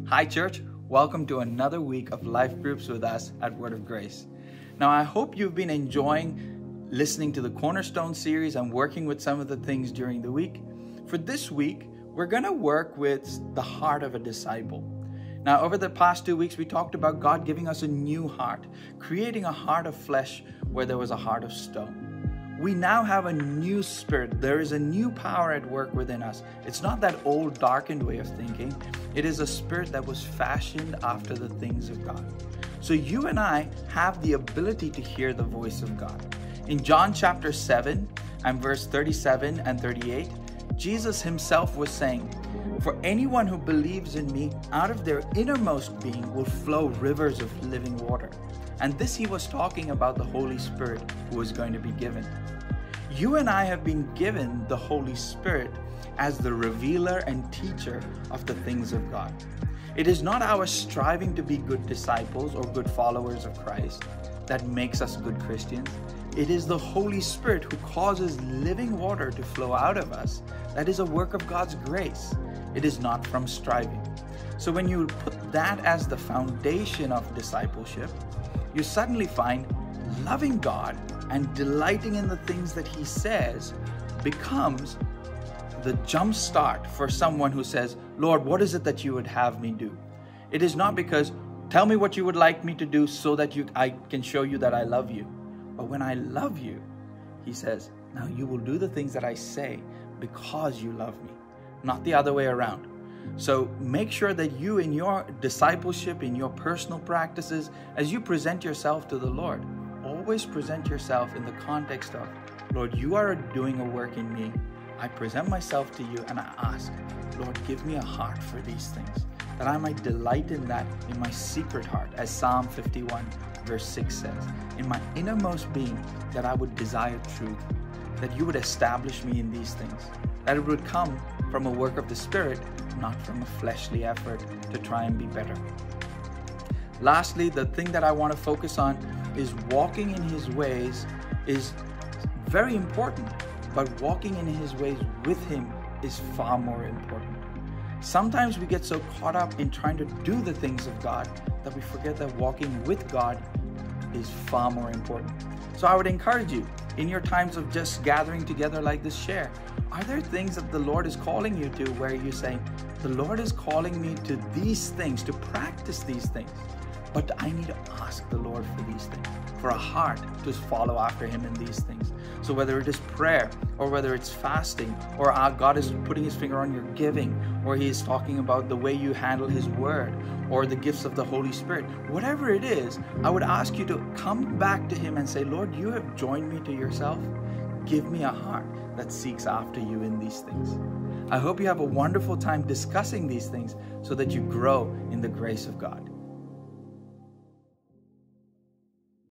Hi church, welcome to another week of Life Groups with us at Word of Grace. Now I hope you've been enjoying listening to the Cornerstone series and working with some of the things during the week. For this week, we're going to work with the heart of a disciple. Now over the past 2 weeks, we talked about God giving us a new heart, creating a heart of flesh where there was a heart of stone. We now have a new spirit. There is a new power at work within us. It's not that old darkened way of thinking. It is a spirit that was fashioned after the things of God. So you and I have the ability to hear the voice of God. In John chapter 7 and verse 37 and 38, Jesus himself was saying, "For anyone who believes in me, out of their innermost being will flow rivers of living water." And this he was talking about the Holy Spirit who was going to be given. You and I have been given the Holy Spirit as the revealer and teacher of the things of God. It is not our striving to be good disciples or good followers of Christ that makes us good Christians. It is the Holy Spirit who causes living water to flow out of us. That is a work of God's grace. It is not from striving. So when you put that as the foundation of discipleship, you suddenly find loving God and delighting in the things that He says becomes the jump start for someone who says, "Lord, what is it that you would have me do?" It is not because, "Tell me what you would like me to do so that I can show you that I love you." But when I love you, He says, "Now you will do the things that I say because you love me," not the other way around. So make sure that you, in your discipleship, in your personal practices, as you present yourself to the Lord, always present yourself in the context of, "Lord, you are doing a work in me. I present myself to you and I ask, Lord, give me a heart for these things, that I might delight in that in my secret heart," as Psalm 51 verse 6 says, "in my innermost being, that I would desire truth, that you would establish me in these things, that it would come from a work of the Spirit, not from a fleshly effort to try and be better." Lastly, the thing that I want to focus on is walking in His ways is very important, but walking in His ways with Him is far more important. Sometimes we get so caught up in trying to do the things of God that we forget that walking with God is far more important. So I would encourage you, in your times of just gathering together like this, share. Are there things that the Lord is calling you to where you say, "The Lord is calling me to these things, to practice these things, but I need to ask the Lord for these things, for a heart to follow after Him in these things." So whether it is prayer, or whether it's fasting, or God is putting His finger on your giving, or He is talking about the way you handle His word, or the gifts of the Holy Spirit, whatever it is, I would ask you to come back to Him and say, "Lord, you have joined me to yourself. Give me a heart that seeks after you in these things." I hope you have a wonderful time discussing these things so that you grow in the grace of God.